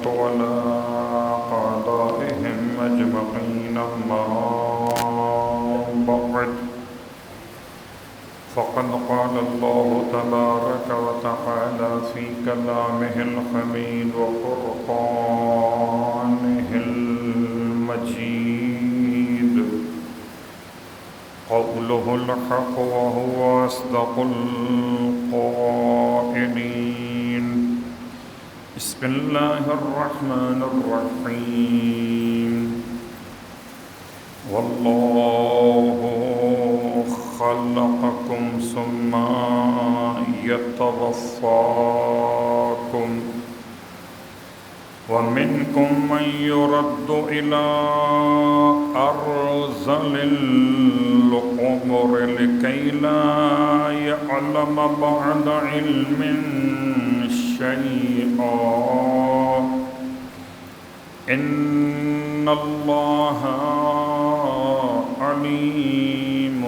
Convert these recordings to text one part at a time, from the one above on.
والحكمة على قضائهم أجمعين. أما بعد فقد قال الله تبارك وتعالى في كلامه الحميد وفرقانه المجيد: قوله الحق وهو أصدق القائلين. بسم الله الرحمن الرحيم. والله خلقكم ثم يتوفاكم ومنكم من يرد إلى أرذل العمر لكي لا يعلم بعد علم شيئا. إن الله عليم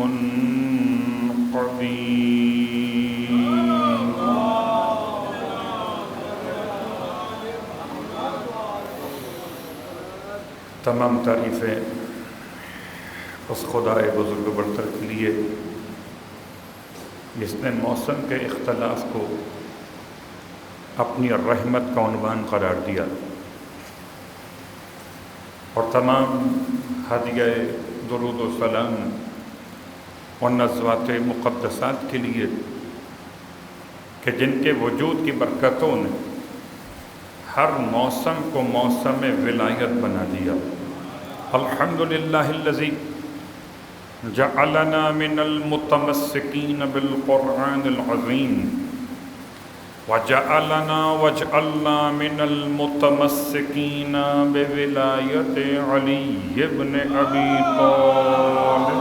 قدير. تمام تعریفیں اس خدائے بزرگ برتر کے لیے جس نے موسم کے اختلاف کو اپنی رحمت کا عنوان قرار دیا، اور تمام ہدیہ درود و سلام اور نزوات مقدسات کے لیے کہ جن کے وجود کی برکتوں نے ہر موسم کو موسم ولایت بنا دیا۔ الحمدللہ الذی جعلنا من المتمسکین بالقرآن العظیم وجعلنا من المتمسکین بولایت علی بن ابی طالب۔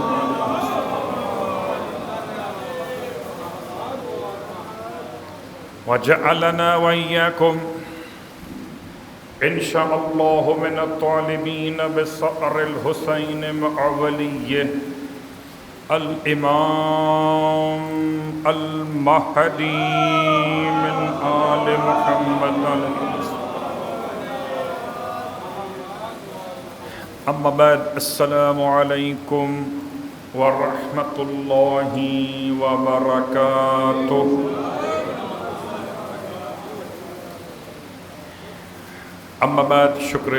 وجعلنا وإياكم إن شاء الله من الطالبين بصقر الحسين مع وليه الإمام المهدي من آل محمد أما بعد، السلام عليكم ورحمة الله وبركاته۔ اما بعد، شکر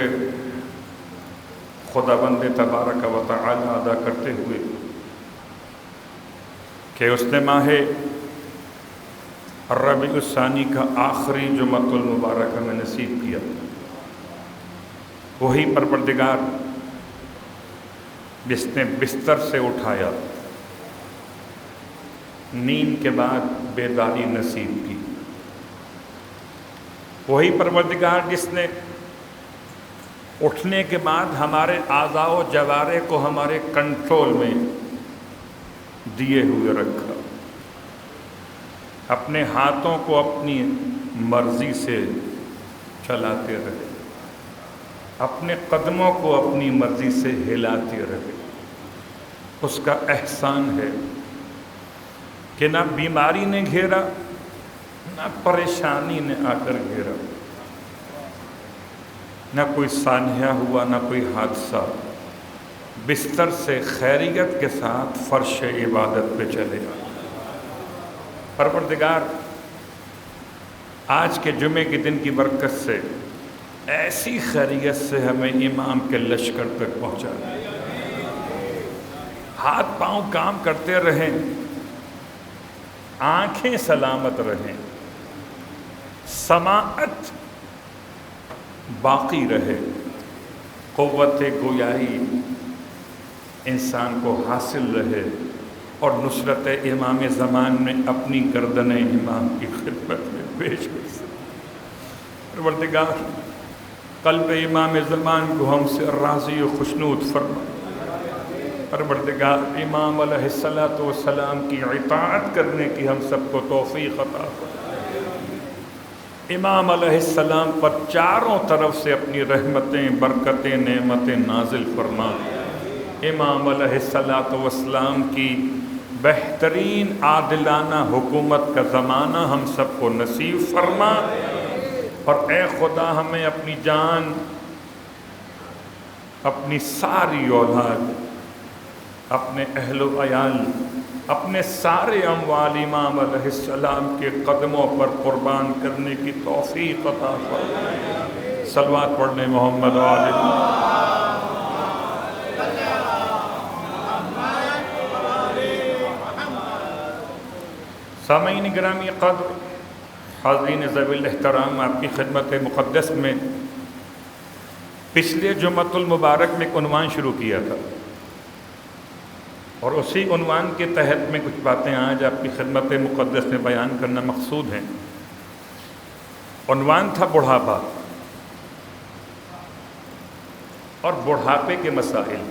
خداوند تبارک و تعالی ادا کرتے ہوئے کہ اس نے ماہ ربیع الثانی کا آخری جمعۃ المبارکہ میں نصیب کیا، وہی پروردگار جس نے بستر سے اٹھایا، نیند کے بعد بیداری نصیب کی، وہی پروردگار جس نے اٹھنے کے بعد ہمارے اعضاء و جوارح کو ہمارے کنٹرول میں دیے ہوئے رکھا، اپنے ہاتھوں کو اپنی مرضی سے چلاتے رہے، اپنے قدموں کو اپنی مرضی سے ہلاتے رہے۔ اس کا احسان ہے کہ نہ بیماری نے گھیرا، نہ پریشانی نے آ کر گھیرا، نہ کوئی سانحہ ہوا، نہ کوئی حادثہ، بستر سے خیریت کے ساتھ فرش عبادت پہ چلے۔ پروردگار آج کے جمعے کے دن کی برکت سے ایسی خیریت سے ہمیں امام کے لشکر تک پہنچا، ہاتھ پاؤں کام کرتے رہیں، آنکھیں سلامت رہیں، سماعت باقی رہے، قوت گویائی انسان کو حاصل رہے، اور نصرت امام زمان میں اپنی گردن امام کی خدمت میں پیش کر سکے۔ پروردگار قلب امام زمان کو ہم سے راضی و خوشنود فرما۔ پروردگار امام علیہ السلام کی اطاعت کرنے کی ہم سب کو توفیق عطا فرما۔ امام علیہ السلام پر چاروں طرف سے اپنی رحمتیں، برکتیں، نعمتیں نازل فرما۔ امام علیہ السلام کی بہترین عادلانہ حکومت کا زمانہ ہم سب کو نصیب فرما، اور اے خدا ہمیں اپنی جان، اپنی ساری اولاد، اپنے اہل و عیال، اپنے سارے اموال امام علیہ السلام کے قدموں پر قربان کرنے کی توفیق عطا فرمائے۔ صلوات پڑھنے محمد و آل سامعین گرامی قدر، حاضرین ذوی الاحترام، آپ کی خدمت مقدس میں پچھلے جمعۃ المبارک میں ایک عنوان شروع کیا تھا، اور اسی عنوان کے تحت میں کچھ باتیں آج آپ کی خدمت مقدس میں بیان کرنا مقصود ہیں۔ عنوان تھا بڑھاپا اور بڑھاپے کے مسائل۔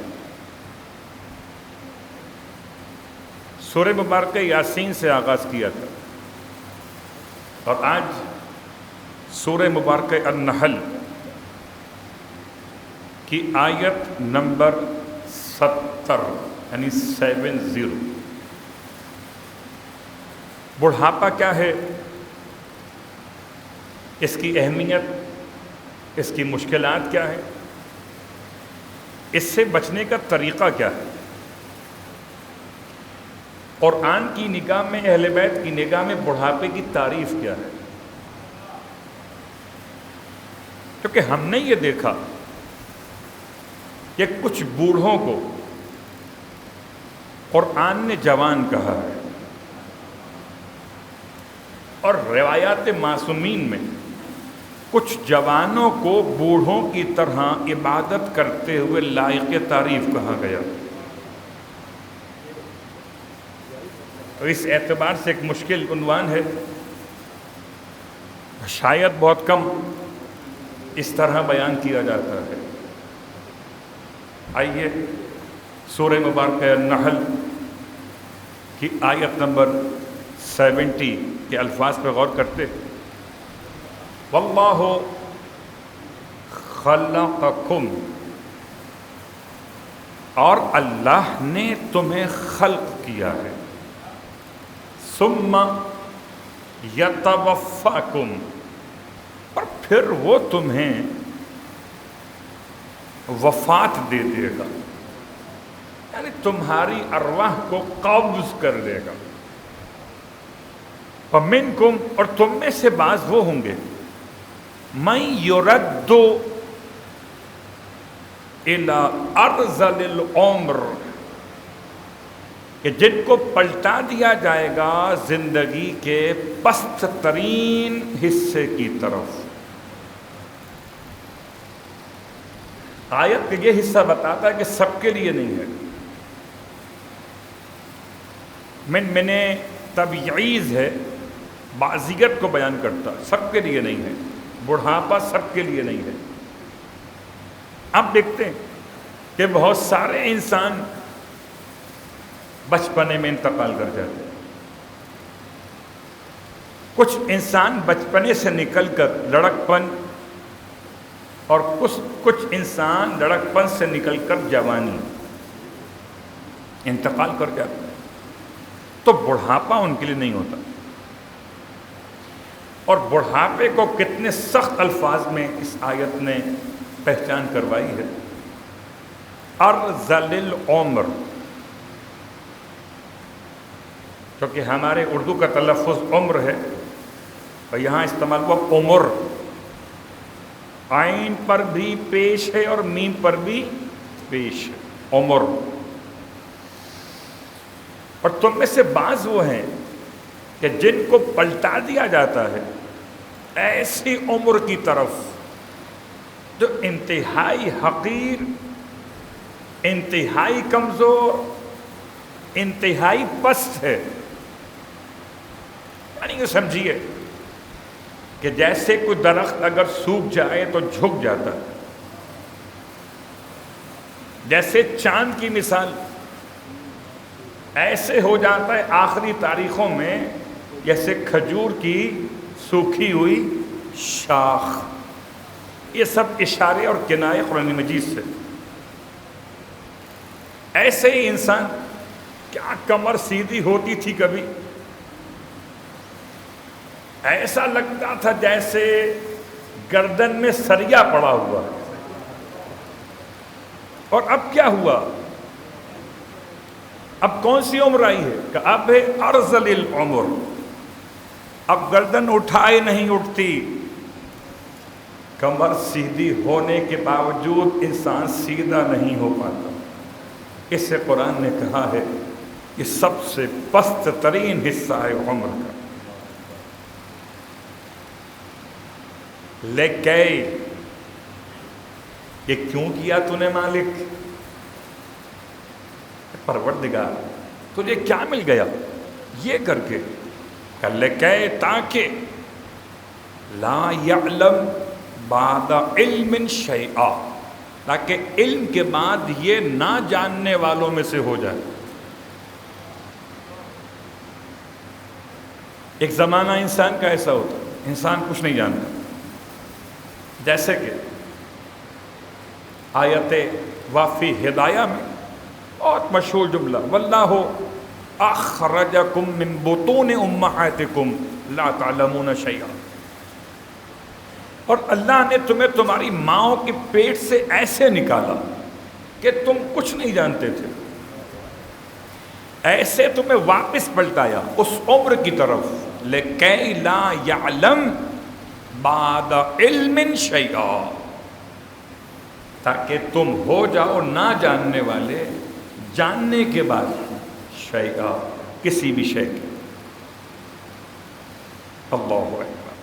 سورہ مبارکہ یاسین سے آغاز کیا تھا، اور آج سورہ مبارکہ النحل کی آیت نمبر 70 یعنی 70۔ بڑھاپا کیا ہے، اس کی اہمیت، اس کی مشکلات کیا ہے، اس سے بچنے کا طریقہ کیا ہے، قرآن کی نگاہ میں، اہل بیت کی نگاہ میں بڑھاپے کی تعریف کیا ہے۔ کیونکہ ہم نے یہ دیکھا کہ کچھ بوڑھوں کو قرآن نے جوان کہا ہے، اور روایات معصومین میں کچھ جوانوں کو بوڑھوں کی طرح عبادت کرتے ہوئے لائق تعریف کہا گیا۔ تو اس اعتبار سے ایک مشکل عنوان ہے، شاید بہت کم اس طرح بیان کیا جاتا ہے۔ آئیے سورہ مبارکہ النحل کی آیت نمبر 70 کے الفاظ پہ غور کرتے۔ واللہ خلقکم، اور اللہ نے تمہیں خلق کیا ہے، ثم یتوفاکم، اور پھر وہ تمہیں وفات دے دے گا، یعنی تمہاری ارواح کو قبض کر لے گا۔ فمنکم، اور تم میں سے بعض وہ ہوں گے، من یرد الی ارذل العمر، کہ جن کو پلٹا دیا جائے گا زندگی کے پست ترین حصے کی طرف۔ آیت کا یہ حصہ بتاتا ہے کہ سب کے لیے نہیں ہے، من تبعیض ہے، بعضیت کو بیان کرتا، سب کے لیے نہیں ہے، بڑھاپا سب کے لیے نہیں ہے۔ اب دیکھتے ہیں کہ بہت سارے انسان بچپنے میں انتقال کر جاتے ہیں، کچھ انسان بچپنے سے نکل کر لڑکپن، اور کچھ انسان لڑکپن سے نکل کر جوانی انتقال کر جاتے ہیں، تو بڑھاپا ان کے لیے نہیں ہوتا۔ اور بڑھاپے کو کتنے سخت الفاظ میں اس آیت نے پہچان کروائی ہے۔ ارذل العمر، کیونکہ ہمارے اردو کا تلفظ عمر ہے، اور یہاں استعمال ہوا عمر، عین پر بھی پیش ہے اور میم پر بھی پیش ہے، عمر۔ اور تم میں سے بعض وہ ہیں کہ جن کو پلٹا دیا جاتا ہے ایسی عمر کی طرف جو انتہائی حقیر، انتہائی کمزور، انتہائی پست ہے۔ یعنی یہ سمجھیے کہ جیسے کوئی درخت اگر سوکھ جائے تو جھک جاتا ہے، جیسے چاند کی مثال ایسے ہو جاتا ہے آخری تاریخوں میں جیسے کھجور کی سوکھی ہوئی شاخ۔ یہ سب اشارے اور کنایے قرآن مجید سے۔ ایسے ہی انسان، کیا کمر سیدھی ہوتی تھی کبھی، ایسا لگتا تھا جیسے گردن میں سریا پڑا ہوا ہے. اور اب کیا ہوا؟ اب کون سی عمر آئی ہے کہ اب ہے ارذل العمر. اب گردن اٹھائے نہیں اٹھتی. کمر سیدھی ہونے کے باوجود انسان سیدھا نہیں ہو پاتا. اس سے قرآن نے کہا ہے یہ سب سے پست ترین حصہ ہے عمر کا. لیکے یہ کیوں کیا تو نے مالک؟ پروردگار تجھے کیا مل گیا یہ کر کے؟ کہ لیکے تاکہ لا یعلم بعد علم شیئا، تاکہ علم کے بعد یہ نہ جاننے والوں میں سے ہو جائے. ایک زمانہ انسان کا ایسا ہوتا انسان کچھ نہیں جانتا. جیسے کہ آیت وافی ہدایہ میں بہت مشہور جملہ واللہ اخرجکم من بطون امہاتکم لا تعلمون شیئا. اور اللہ نے تمہیں تمہاری ماؤں کے پیٹ سے ایسے نکالا کہ تم کچھ نہیں جانتے تھے، ایسے تمہیں واپس پلٹایا اس عمر کی طرف. لکی لا یعلم بعد علم شیئا، تاکہ تم ہو جاؤ نہ جاننے والے جاننے کے بعد شیئا، کسی بھی شے کے. اللہ اکبر.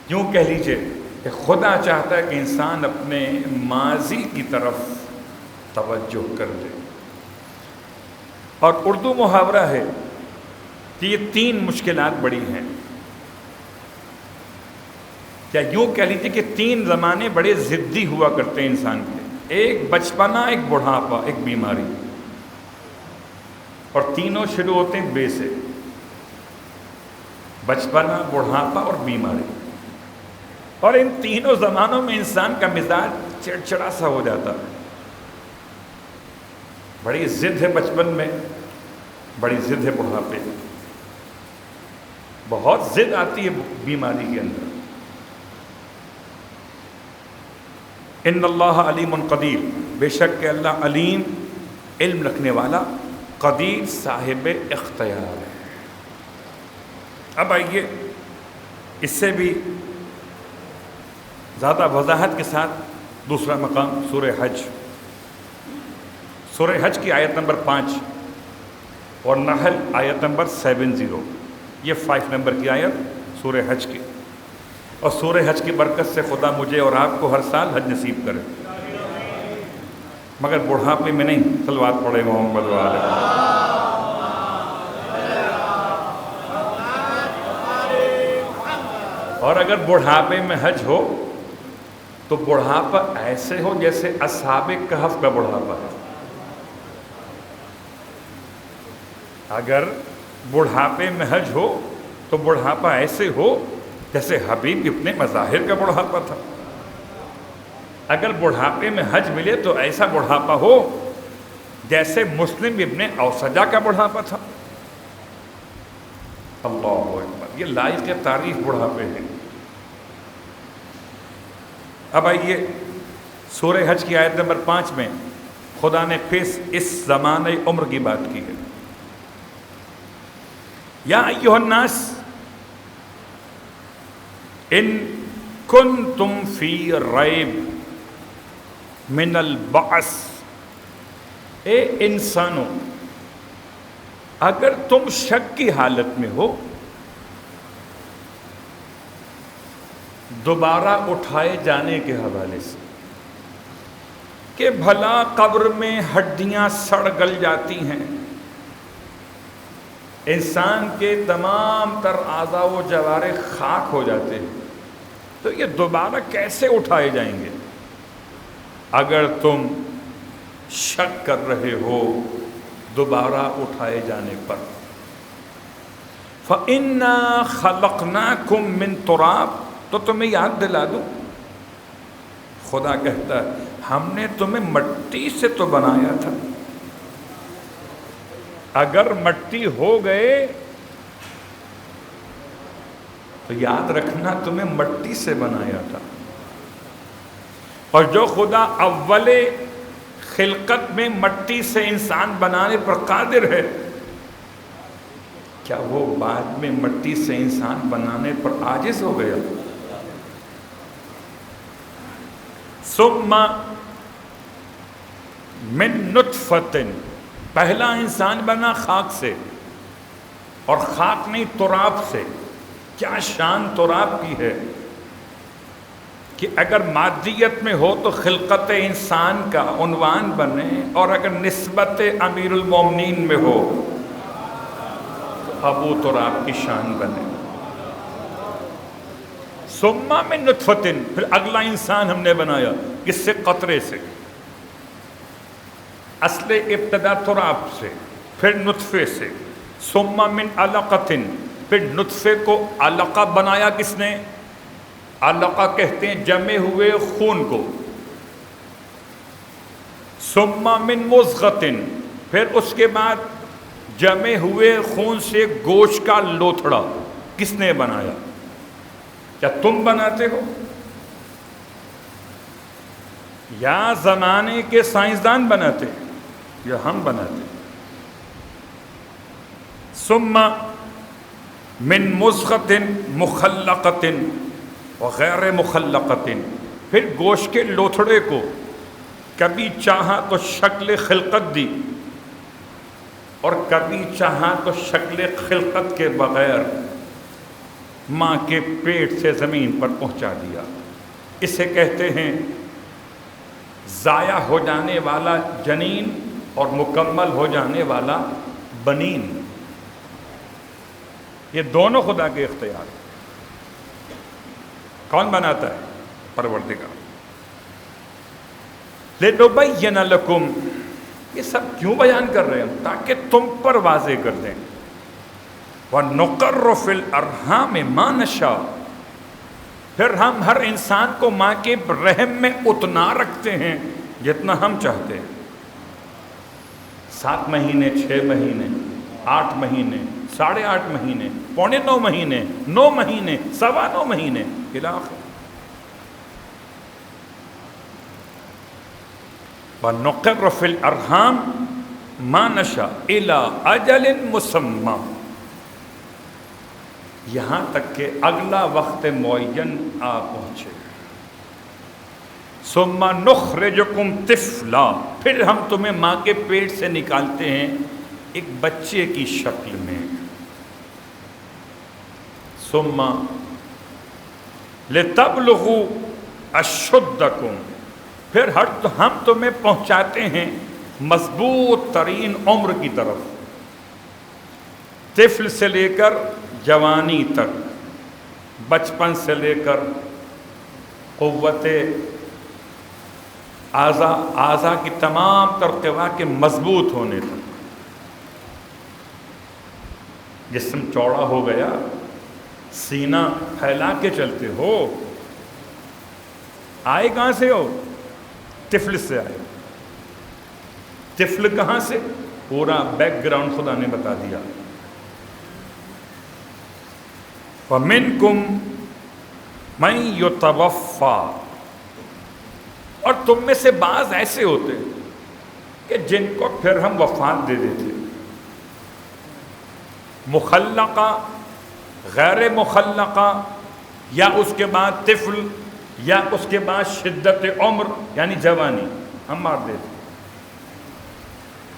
یوں کہہ لیجئے کہ خدا چاہتا ہے کہ انسان اپنے ماضی کی طرف توجہ کر لے. اور اردو محاورہ ہے کہ یہ 3 مشکلات بڑی ہیں. کیا یوں کہہ لیجیے کہ 3 زمانے بڑے ضدی ہوا کرتے ہیں انسان کے. ایک بچپنا، ایک بڑھاپا، ایک بیماری. اور تینوں شروع ہوتے ہیں بے سے. بچپنا، بڑھاپا اور بیماری. اور ان تینوں زمانوں میں انسان کا مزاج چڑچڑا سا ہو جاتا ہے. بڑی ضد ہے بچپن میں، بڑی ضد ہے بڑھاپے میں، بہت ضد آتی ہے بیماری کے اندر. ان اللہ علیم قدیر، بے شک کہ اللہ علیم، علم رکھنے والا، قدیر، صاحب اختیار ہے. اب آئیے اس سے بھی زیادہ وضاحت کے ساتھ دوسرا مقام سورہ حج. سورہ حج کی آیت نمبر 5 اور نحل آیت نمبر 70، یہ 5 نمبر کی آیت سورہ حج کی. اور سورہ حج کی برکت سے خدا مجھے اور آپ کو ہر سال حج نصیب کرے، مگر بڑھاپے میں نہیں. صلوات پڑھے محمد والے. اور اگر بڑھاپے میں حج ہو تو بڑھاپا ایسے ہو جیسے اصحاب کہف کا بڑھاپا ہے. اگر بڑھاپے میں حج ہو تو بڑھاپا ایسے ہو جیسے حبیب ابن مظاہر کا بڑھاپا تھا. اگر بڑھاپے میں حج ملے تو ایسا بڑھاپا ہو جیسے مسلم ابن اوسجہ کا بڑھاپا تھا. اللہ اکبر. یہ لائق تعریف بڑھاپے ہیں. اب آئیے سورہ حج کی آیت نمبر 5 میں خدا نے پھر اس زمانے عمر کی بات کی ہے. یا ایھا الناس ان کنتم فی ریب من البعث. اے انسانوں، اگر تم شک کی حالت میں ہو دوبارہ اٹھائے جانے کے حوالے سے، کہ بھلا قبر میں ہڈیاں سڑ گل جاتی ہیں، انسان کے تمام تر اعضاء و جوارح خاک ہو جاتے ہیں، تو یہ دوبارہ کیسے اٹھائے جائیں گے؟ اگر تم شک کر رہے ہو دوبارہ اٹھائے جانے پر. فَإِنَّا خَلَقْنَاكُم مِّن تُرَابٍ. تو تمہیں یاد دلا دوں، خدا کہتا ہے ہم نے تمہیں مٹی سے تو بنایا تھا. اگر مٹی ہو گئے تو یاد رکھنا تمہیں مٹی سے بنایا تھا، اور جو خدا اول خلقت میں مٹی سے انسان بنانے پر قادر ہے، کیا وہ بعد میں مٹی سے انسان بنانے پر عاجز ہو گیا؟ ثم من نطفۃ، پہلا انسان بنا خاک سے، اور خاک نہیں تراب سے۔ کیا شان تراب کی ہے کہ اگر مادیت میں ہو تو خلقت انسان کا عنوان بنے، اور اگر نسبت امیر المومنین میں ہو تو ابو تراب کی شان بنے۔ ثم من نطفۃ، پھر اگلا انسان ہم نے بنایا، کس سے؟ قطرے سے۔ اصل ابتدا تراب سے، پھر نطفے سے۔ ثم من علقۃ، پھر نطفے کو علقہ بنایا کس نے؟ علقہ کہتے ہیں جمے ہوئے خون کو۔ ثم من مضغۃ، پھر اس کے بعد جمے ہوئے خون سے گوشت کا لوتھڑا کس نے بنایا؟ کیا تم بناتے ہو یا زمانے کے سائنسدان بناتے یا ہم بناتے؟ ثم من مضغۃ مخلقۃ وغیر مخلقۃ، پھر گوشت کے لوتھڑے کو کبھی چاہا تو شکل خلقت دی، اور کبھی چاہا تو شکل خلقت کے بغیر ماں کے پیٹ سے زمین پر پہنچا دیا۔ اسے کہتے ہیں ضائع ہو جانے والا جنین اور مکمل ہو جانے والا بنین۔ یہ دونوں خدا کے اختیار ہیں۔ کون بناتا ہے؟ پروردگار۔ لِنُبَيِّنَ لَكُمْ، یہ سب کیوں بیان کر رہے ہیں؟ تاکہ تم پر واضح کر دیں۔ وَنُقَرُّ فِي الْأَرْحَامِ مَا نَشَاءُ، پھر ہم ہر انسان کو ماں کے رحم میں اتنا رکھتے ہیں جتنا ہم چاہتے ہیں۔ 7 مہینے، 6 مہینے، 8 مہینے، 8.5 مہینے، 9.25 مہینے، 9 مہینے، 9.25 مہینے الی آخر۔ وَنُقِرُّ فِي الْأَرْحَامِ مَا نَشَاءُ إِلَىٰ أَجَلٍ مُّسَمًّى، یہاں تک کہ اگلا وقت معین آ پہنچے۔ ثُمَّ نُخْرِجُكُمْ طِفْلًا، پھر ہم تمہیں ماں کے پیٹ سے نکالتے ہیں ایک بچے کی شکل میں۔ ثُمَّ لِتَبْلُغُوا أَشُدَّكُمْ، پھر ہم تمہیں پہنچاتے ہیں مضبوط ترین عمر کی طرف، طفل سے لے کر جوانی تک، بچپن سے لے کر قوت اعضاء کی تمام ترقیات کے مضبوط ہونے تک۔ جسم چوڑا ہو گیا، سینہ پھیلا کے چلتے ہو، آئے کہاں سے ہو؟ طفل سے آئے۔ طفل کہاں سے؟ پورا بیک گراؤنڈ خدا نے بتا دیا۔ وَمِنْكُمْ مَنْ يُتَوَفَّى، اور تم میں سے بعض ایسے ہوتے کہ جن کو پھر ہم وفات دے دیتے، مخلقہ، غیر مخلقہ، یا اس کے بعد طفل، یا اس کے بعد شدت عمر یعنی جوانی، ہم مار دیتے۔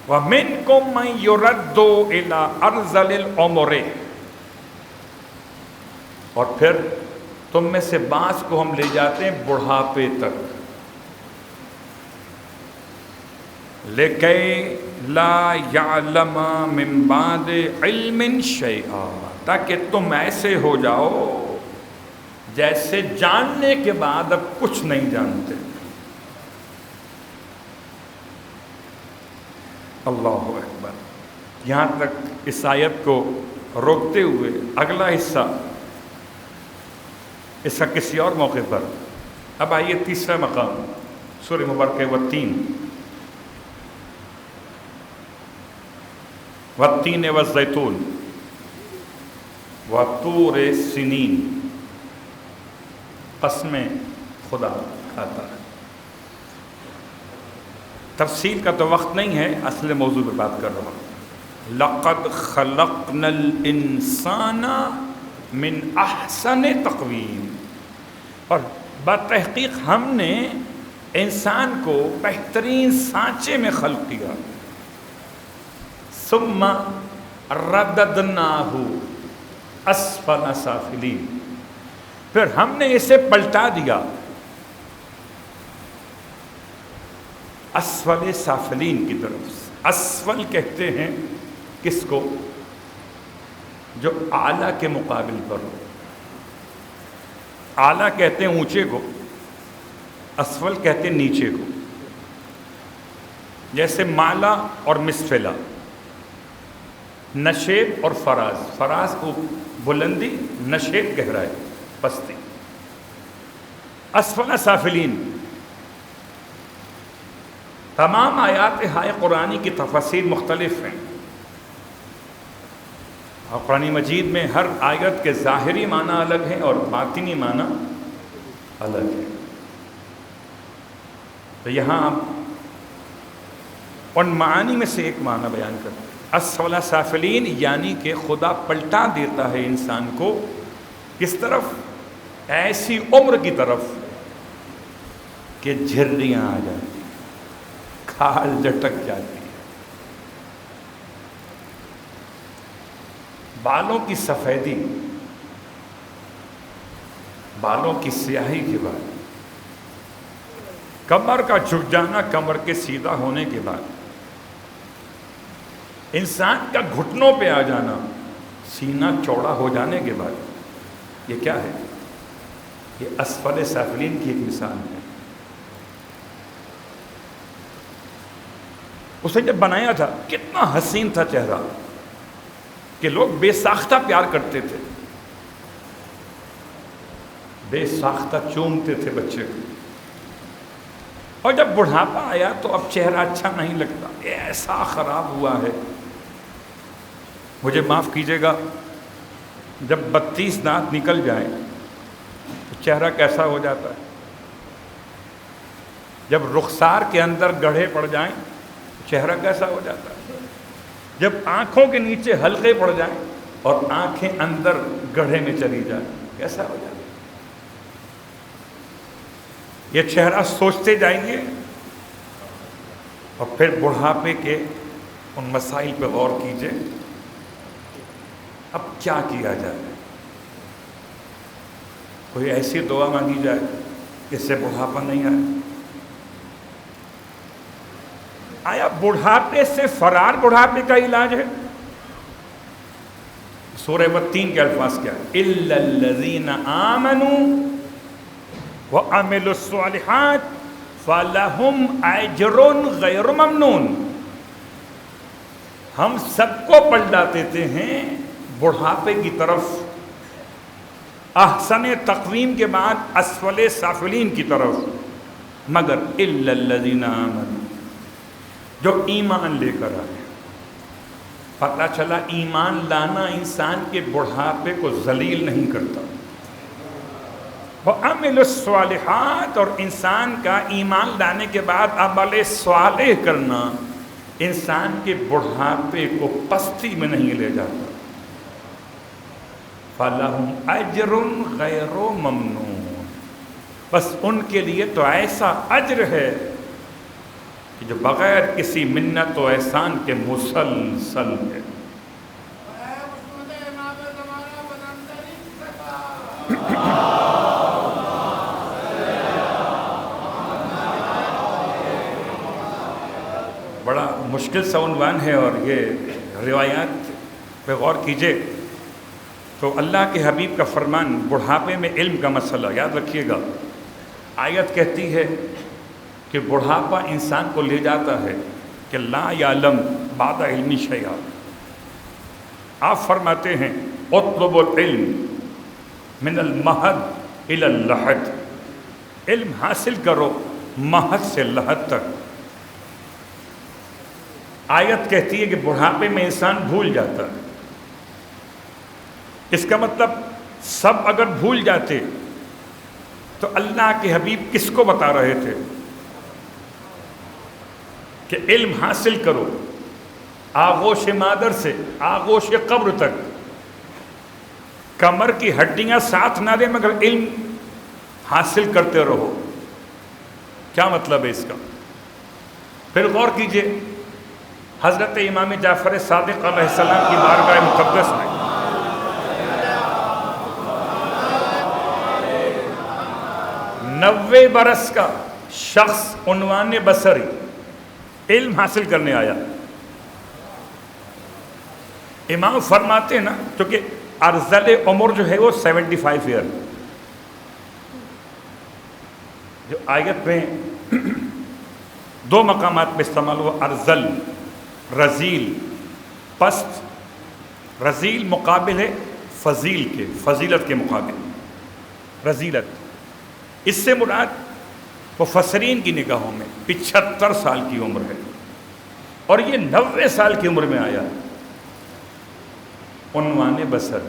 وَمِنْكُمْ مَنْ يُرَدُّ إِلَىٰ أَرْذَلِ الْعُمُرِ، اور پھر تم میں سے بعض کو ہم لے جاتے ہیں بڑھاپے تک، لِكَيْ لَا يَعْلَمَ مِن بَعْدِ عِلْمٍ شَيْئًا، تاکہ تم ایسے ہو جاؤ جیسے جاننے کے بعد اب کچھ نہیں جانتے۔ اللہ اکبر۔ یہاں تک اس آیت کو روکتے ہوئے اگلا حصہ اس کا کسی اور موقع پر۔ اب آئیے تیسرا مقام سورہ مبارکہ والتین، والتین والزیتون وطور سنین۔ قسمیں خدا کھاتا ہے۔ تفصیل کا تو وقت نہیں ہے، اصل موضوع پہ بات کر رہا ہوں۔ لقد خلقنا الانسان من احسن تقویم، اور بتحقیق ہم نے انسان کو بہترین سانچے میں خلق کیا۔ ثم رددناہ اسفل سافلین، پھر ہم نے اسے پلٹا دیا اسفل سافلین کی طرف۔ اسفل کہتے ہیں کس کو؟ جو اعلیٰ کے مقابل پر ہو۔ اعلیٰ کہتے ہیں اونچے کو، اسفل کہتے ہیں نیچے کو۔ جیسے مالا اور مسفلہ، نشیب اور فراز، فراز کو بلندی، نشیب گہرائی پستی۔ اسفل سافلین، تمام آیات ہائے قرآنی کی تفاسیر مختلف ہیں، اور قرآن مجید میں ہر آیت کے ظاہری معنی الگ ہیں اور باطنی معنی الگ ہیں۔ تو یہاں ان معانی میں سے ایک معنی بیان کرتے ہیں، اسفل سافلین، یعنی کہ خدا پلٹا دیتا ہے انسان کو کس طرف؟ ایسی عمر کی طرف کہ جھریاں آ جاتی، کھال لٹک جاتی، بالوں کی سفیدی، بالوں کی سیاہی کے بعد، کمر کا جھک جانا، کمر کے سیدھا ہونے کے بعد، انسان کا گھٹنوں پہ آ جانا، سینہ چوڑا ہو جانے کے بعد، یہ کیا ہے؟ یہ اسفل سافلین کی ایک مثال ہے۔ اسے جب بنایا تھا کتنا حسین تھا چہرہ کہ لوگ بے ساختہ پیار کرتے تھے، بے ساختہ چومتے تھے بچے کو، اور جب بڑھاپا آیا تو اب چہرہ اچھا نہیں لگتا، ایسا خراب ہوا ہے۔ مجھے معاف کیجیے گا، جب 32 دانت نکل جائیں تو چہرہ کیسا ہو جاتا ہے؟ جب رخسار کے اندر گڑھے پڑ جائیں تو چہرہ کیسا ہو جاتا ہے؟ جب آنکھوں کے نیچے حلقے پڑ جائیں اور آنکھیں اندر گڑھے میں چلی جائیں کیسا ہو جاتا ہے؟ یہ چہرہ سوچتے جائیے اور پھر بڑھاپے کے ان مسائل پہ غور کیجیے، اب کیا کیا جائے؟ کوئی ایسی دعا مانگی جائے اس سے بڑھاپا نہیں آئے؟ آیا بڑھاپے سے فرار بڑھاپے کا علاج ہے؟ سورہ والتین کے الفاظ کیا ہے؟ اِلَّا الَّذِينَ آمَنُوا وَعَمِلُوا الصَّالِحَاتِ فَلَهُمْ أَجْرٌ غَيْرُ مَمْنُونٍ۔ ہم سب کو پلٹا دیتے ہیں بڑھاپے کی طرف، احسن تقویم کے بعد اسفل سافلین کی طرف، مگر اِلَّا الَّذِينَ آمَنُوا، جو ایمان لے کر آئے۔ پتہ چلا ایمان لانا انسان کے بڑھاپے کو ذلیل نہیں کرتا، وَعَمِلُوا الصَّالِحَاتِ، اور انسان کا ایمان لانے کے بعد عمل صالح کرنا انسان کے بڑھاپے کو پستی میں نہیں لے جاتا۔ فَلَهُمْ أَجْرٌ غَيْرُ مَمْنُونٍ، بس ان کے لیے تو ایسا اجر ہے کہ جو بغیر کسی منت و احسان کے مسلسل ہے۔ بڑا مشکل سا عنوان ہے، اور یہ روایات پہ غور کیجئے تو اللہ کے حبیب کا فرمان بڑھاپے میں علم کا مسئلہ یاد رکھیے گا۔ آیت کہتی ہے کہ بڑھاپا انسان کو لے جاتا ہے کہ لا یعلم بعد علم شیئا۔ آپ فرماتے ہیں اطلب العلم من المہد الی اللحد، علم حاصل کرو مہد سے لحد تک۔ آیت کہتی ہے کہ بڑھاپے میں انسان بھول جاتا ہے۔ اس کا مطلب سب اگر بھول جاتے تو اللہ کے حبیب کس کو بتا رہے تھے کہ علم حاصل کرو آغوش مادر سے آغوش قبر تک، کمر کی ہڈیاں ساتھ نہ دیں مگر علم حاصل کرتے رہو. کیا مطلب ہے اس کا؟ پھر غور کیجئے، حضرت امام جعفر صادق علیہ السلام کی بارگاہ مقدس میں 90 برس کا شخص عنوان بصری علم حاصل کرنے آیا. امام فرماتے ہیں نا، کیونکہ ارذل عمر جو ہے وہ 75 ایئر، جو آیت میں دو مقامات میں استعمال ہوا، ارذل رزیل پست، رزیل مقابل ہے فضیل کے، فضیلت کے مقابل رزیلت. اس سے مراد مفسرین کی نگاہوں میں 75 سال کی عمر ہے، اور یہ 90 سال کی عمر میں آیا. عنوان بصر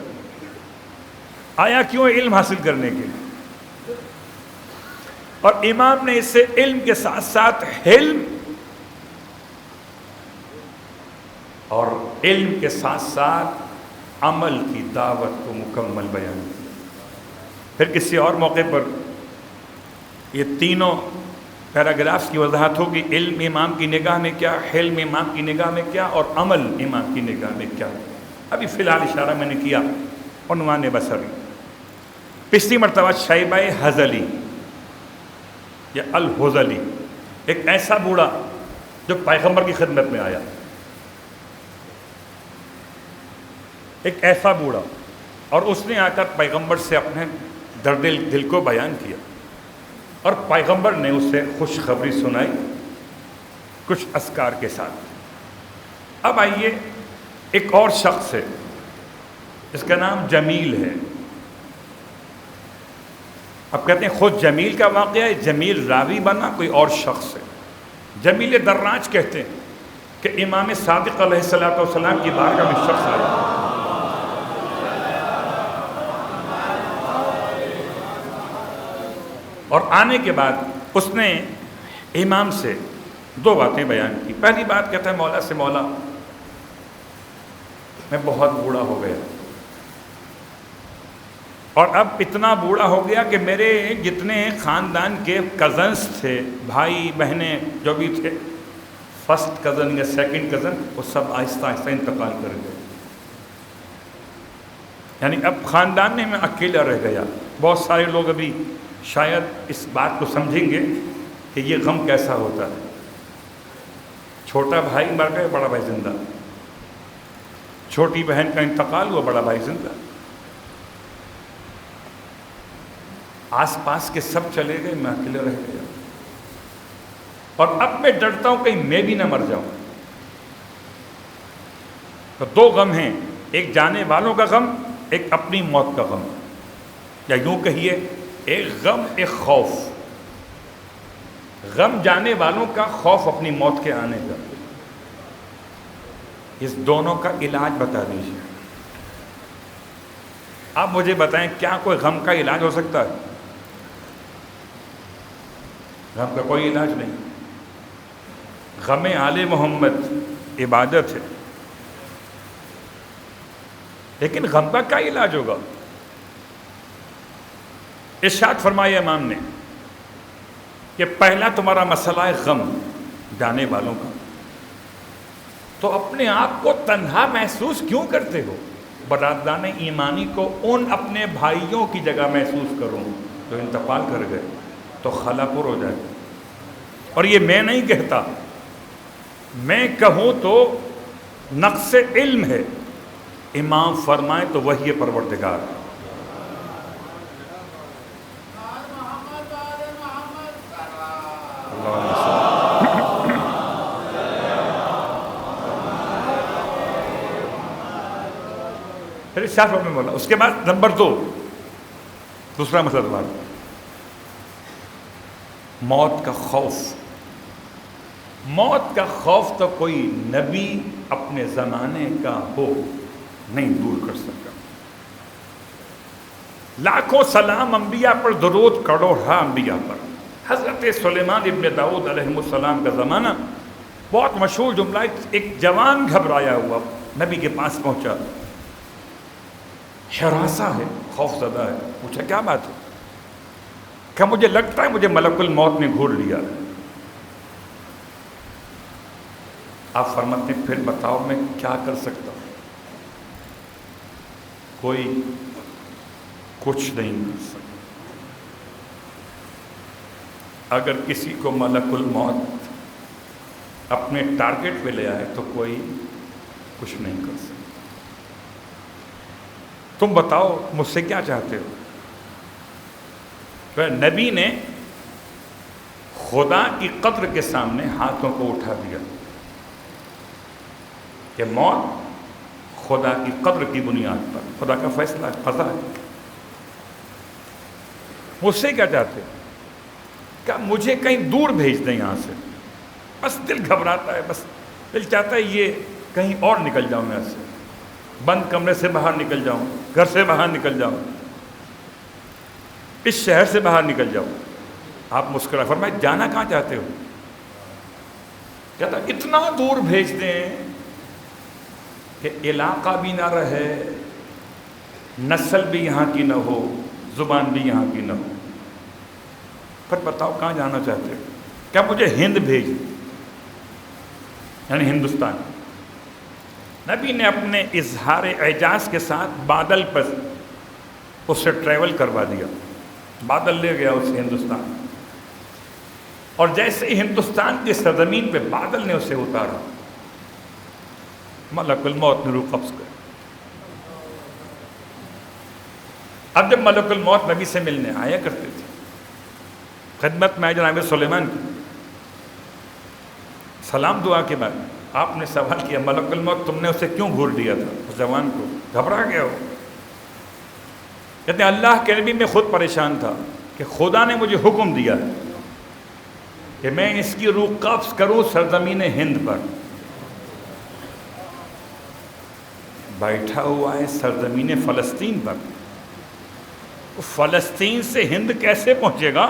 آیا کیوں؟ علم حاصل کرنے کے لیے. اور امام نے اس سے علم کے ساتھ ساتھ حلم اور علم کے ساتھ ساتھ عمل کی دعوت کو مکمل بیان کیا. پھر کسی اور موقع پر یہ تینوں پیراگرافز کی وضاحت ہوگی، علم امام کی نگاہ میں کیا، حلم امام کی نگاہ میں کیا، اور عمل امام کی نگاہ میں کیا. ابھی فی الحال اشارہ میں نے کیا عنوان بصری. پچھلی مرتبہ شیبہ ہذلی یا الہذلی، ایک ایسا بوڑھا جو پیغمبر کی خدمت میں آیا، ایک ایسا بوڑھا، اور اس نے آ کر پیغمبر سے اپنے درد دل کو بیان کیا، اور پیغمبر نے اسے خوشخبری سنائی کچھ اذکار کے ساتھ. اب آئیے، ایک اور شخص ہے، اس کا نام جمیل ہے. اب کہتے ہیں خود جمیل کا واقعہ ہے، جمیل راوی بنا کوئی اور شخص ہے. جمیل دراج کہتے ہیں کہ امام صادق علیہ السلام کی بارگاہ میں شخص آیا، اور آنے کے بعد اس نے امام سے دو باتیں بیان کی. پہلی بات کہتا ہے مولا سے، مولا میں بہت بوڑھا ہو گیا، اور اب اتنا بوڑھا ہو گیا کہ میرے جتنے خاندان کے کزنس تھے، بھائی بہنیں جو بھی تھے، فرسٹ کزن یا سیکنڈ کزن، وہ سب آہستہ آہستہ انتقال کر گئے. یعنی اب خاندان میں میں اکیلا رہ گیا. بہت سارے لوگ ابھی شاید اس بات کو سمجھیں گے کہ یہ غم کیسا ہوتا ہے. چھوٹا بھائی مر گئے، بڑا بھائی زندہ. چھوٹی بہن کا انتقال ہوا، بڑا بھائی زندہ. آس پاس کے سب چلے گئے، میں اکیلے رہ گیا. اور اب میں ڈرتا ہوں کہیں میں بھی نہ مر جاؤں. تو دو غم ہیں، ایک جانے والوں کا غم، ایک اپنی موت کا غم، یا یوں کہیے ایک غم ایک خوف. غم جانے والوں کا، خوف اپنی موت کے آنے کا. اس دونوں کا علاج بتا دیجیے. آپ مجھے بتائیں کیا کوئی غم کا علاج ہو سکتا ہے؟ غم کا کوئی علاج نہیں. غم آل محمد عبادت ہے، لیکن غم کا کیا علاج ہوگا؟ ارشاد فرمایا امام نے کہ پہلا تمہارا مسئلہ ہے غم جانے والوں کا، تو اپنے آپ کو تنہا محسوس کیوں کرتے ہو؟ برادران ایمانی کو ان اپنے بھائیوں کی جگہ محسوس کرو جو انتقال کر گئے، تو خلا پر ہو جائے. اور یہ میں نہیں کہتا، میں کہوں تو نقص علم ہے. امام فرمائے تو وحی پروردگار. پھر ارشاد میں بولا. اس کے بعد نمبر 2، دوسرا مسئلہ، موت کا خوف. موت کا خوف تو کوئی نبی اپنے زمانے کا ہو نہیں دور کر سکتا. لاکھوں سلام انبیاء پر، درود کروڑا انبیاء پر۔ حضرت سلیمان ابن داؤد علیہ السلام کا زمانہ، بہت مشہور جملہ، ایک جوان گھبرایا ہوا نبی کے پاس پہنچا، ہراساں ہے، خوف زدہ ہے، پوچھا کیا بات ہے؟ کہ مجھے لگتا ہے مجھے ملک الموت نے گھور لیا۔ آپ فرماتے ہیں پھر بتاؤ میں کیا کر سکتا ہوں؟ کوئی کچھ نہیں کر سکتا۔ اگر کسی کو ملک الموت اپنے ٹارگٹ پہ لے آئے تو کوئی کچھ نہیں کر سکتا۔ تم بتاؤ مجھ سے کیا چاہتے ہو؟ تو نبی نے خدا کی قدر کے سامنے ہاتھوں کو اٹھا دیا کہ موت خدا کی قدر کی بنیاد پر، خدا کا فیصلہ ہے، قضا ہے۔ مجھ سے کیا چاہتے ہو؟ کہ مجھے کہیں دور بھیج دیں یہاں سے، بس دل گھبراتا ہے، بس دل چاہتا ہے یہ کہیں اور نکل جاؤں، میں سے بند کمرے سے باہر نکل جاؤں، گھر سے باہر نکل جاؤں، اس شہر سے باہر نکل جاؤں۔ آپ مسکرا فرمائے جانا کہاں چاہتے ہو؟ کہتا اتنا دور بھیج دیں کہ علاقہ بھی نہ رہے، نسل بھی یہاں کی نہ ہو، زبان بھی یہاں کی نہ ہو۔ پھر بتاؤ کہاں جانا چاہتے ہو؟ کیا مجھے ہند بھیج، یعنی ہندوستان؟ نبی نے اپنے اظہار اعجاز کے ساتھ بادل پر اس سے ٹریول کروا دیا، بادل لے گیا اسے ہندوستان، اور جیسے ہی ہندوستان کی سرزمین پہ بادل نے اسے اتارا، ملک الموت نے روح قبض کر۔ اب جب ملک الموت نبی سے ملنے آیا کرتے تھے، خدمت میں جناب سلیمان کی سلام دعا کے بعد آپ نے سوال کیا ملک الموت تم نے اسے کیوں گھور دیا تھا؟ اس جوان کو گھبرا گیا ہو۔ کہتے ہیں اللہ کے نبی میں خود پریشان تھا کہ خدا نے مجھے حکم دیا کہ میں اس کی روح قبض کروں سرزمین ہند پر۔ بیٹھا ہوا ہے سرزمین فلسطین پر، فلسطین سے ہند کیسے پہنچے گا؟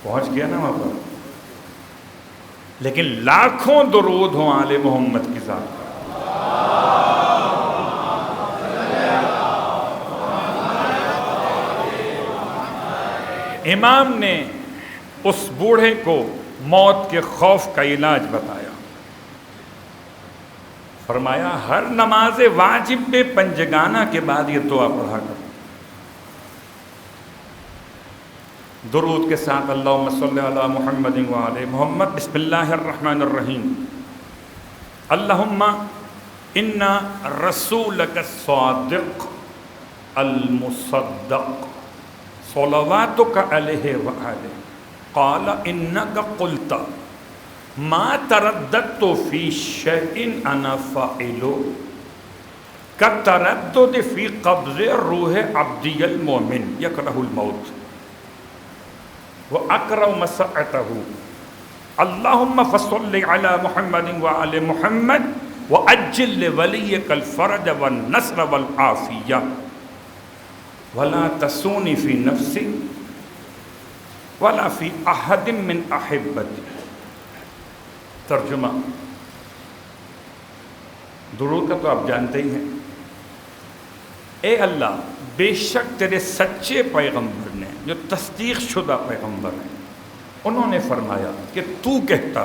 پہنچ گیا نا وہاں پر، لیکن لاکھوں درود ہوں آل محمد کی ذات پر۔ امام نے اس بوڑھے کو موت کے خوف کا علاج بتایا، فرمایا ہر نماز واجب میں پنجگانہ کے بعد یہ دعا پڑھا کرو، درود کے ساتھ اللہم صلی علی محمد وعلی محمد، بسم اللہ الرحمن الرحیم، اللہم انا رسولک الصادق المصدق صلواتک علیہ وآلہ قال انک قلت ما ترددت فی شیء انا فاعلہ کالتردد فی قبض روح عبدی المؤمن یکرہ الموت وَأَكْرَوْ مَسَعَتَهُ اللہم فصل علی محمد وعلی محمد وَأَجِّلْ لِوَلِيِّكَ الْفَرَجَ وَالنَّصْرَ وَالْعَافِيَّةَ وَلَا تَسُونِ فِي نَفْسِي وَلَا فِي أَحَدٍ مِّنْ أَحِبَّتِي۔ ترجمہ، درود کا تو آپ جانتے ہی ہیں۔ اے اللہ، بے شک تیرے سچے پیغمبر نے جو تصدیق شدہ پیغمبر ہیں، انہوں نے فرمایا کہ تو کہتا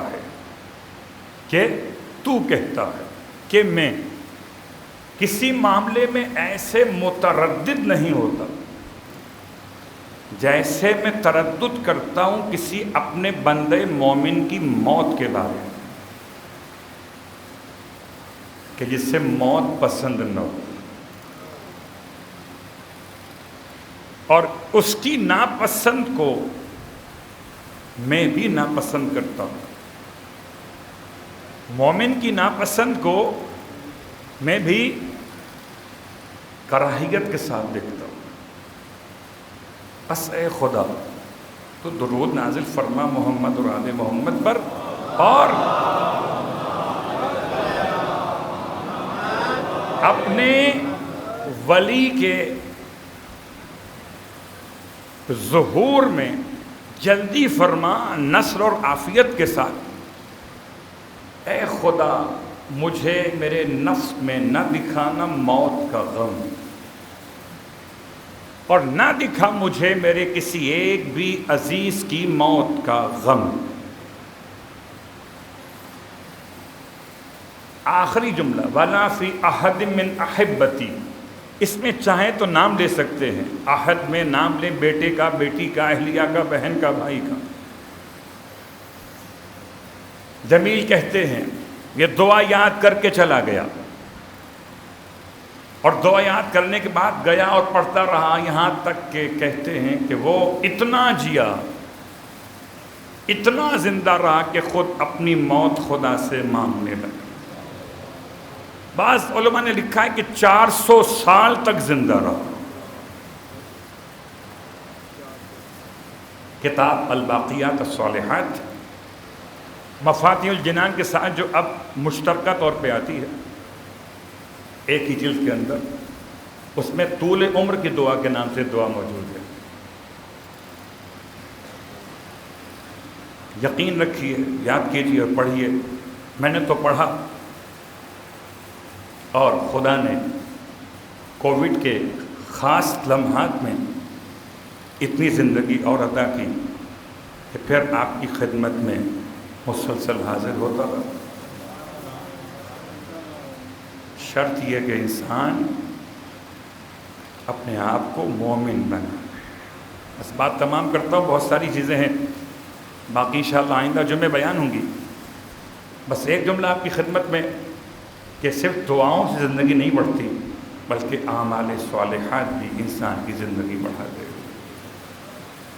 ہے کہ میں کسی معاملے میں ایسے متردد نہیں ہوتا جیسے میں تردد کرتا ہوں کسی اپنے بندے مومن کی موت کے بارے میں، کہ جس سے موت پسند نہ ہو، اور اس کی ناپسند کو میں بھی ناپسند کرتا ہوں، مومن کی ناپسند کو میں بھی کراہیت کے ساتھ دیکھتا ہوں۔ بس اے خدا تو درود نازل فرما محمد اور آل محمد پر، اور اپنے ولی کے ظہور میں جلدی فرما نصر اور عافیت کے ساتھ، اے خدا مجھے میرے نفس میں نہ دکھانا موت کا غم، اور نہ دکھا مجھے میرے کسی ایک بھی عزیز کی موت کا غم۔ آخری جملہ وَلَا فِي أَحَدٍ مِّنْ أَحِبَّتِي، اس میں چاہیں تو نام لے سکتے ہیں، احد میں نام لیں بیٹے کا، بیٹی کا، اہلیہ کا، بہن کا، بھائی کا۔ جمیل کہتے ہیں یہ دعا یاد کر کے چلا گیا، اور دعا یاد کرنے کے بعد گیا اور پڑھتا رہا، یہاں تک کہ کہتے ہیں کہ وہ اتنا جیا، اتنا زندہ رہا کہ خود اپنی موت خدا سے مانگنے لگا۔ بعض علماء نے لکھا ہے کہ 400 سال تک زندہ رہا۔ کتاب الباقیات الصالحات مفاتیح الجنان کے ساتھ جو اب مشترکہ طور پہ آتی ہے ایک ہی جلد کے اندر، اس میں طول عمر کی دعا کے نام سے دعا موجود ہے۔ یقین رکھیے، یاد کیجیے اور پڑھیے۔ میں نے تو پڑھا، اور خدا نے کووڈ کے خاص لمحات میں اتنی زندگی اور عطا کی کہ پھر آپ کی خدمت میں مسلسل حاضر ہوتا رہا۔ شرط یہ کہ انسان اپنے آپ کو مومن بنا۔ بس بات تمام کرتا ہوں، بہت ساری چیزیں ہیں، باقی انشاءاللہ آئندہ جمعے بیان ہوں گی۔ بس ایک جملہ آپ کی خدمت میں کہ صرف دعاؤں سے زندگی نہیں بڑھتی، بلکہ اعمال صالحات بھی انسان کی زندگی بڑھا دے۔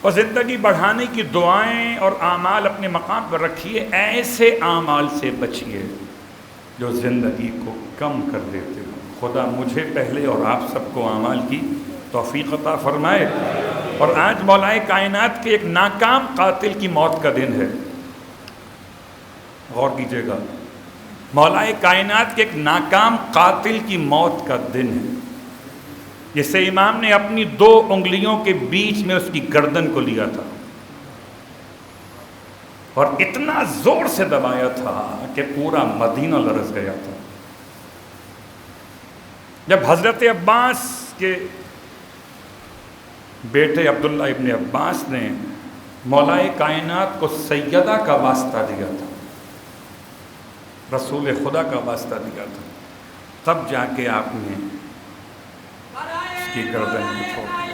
اور زندگی بڑھانے کی دعائیں اور اعمال اپنے مقام پر رکھیے، ایسے اعمال سے بچیے جو زندگی کو کم کر دیتے ہوں۔ خدا مجھے پہلے اور آپ سب کو اعمال کی توفیق عطا فرمائے۔ اور آج مولا کائنات کے ایک ناکام قاتل کی موت کا دن ہے، غور کیجیے گا، مولا کائنات کے ایک ناکام قاتل کی موت کا دن ہے، جسے امام نے اپنی 2 انگلیوں کے بیچ میں اس کی گردن کو لیا تھا اور اتنا زور سے دبایا تھا کہ پورا مدینہ لرز گیا تھا۔ جب حضرت عباس کے بیٹے عبداللہ ابن عباس نے مولا کائنات کو سیدہ کا واسطہ دیا تھا، رسول خدا کا واسطہ دیا تھا، تب جا کے آپ نے اس کی گردن کو چھوڑ دیا۔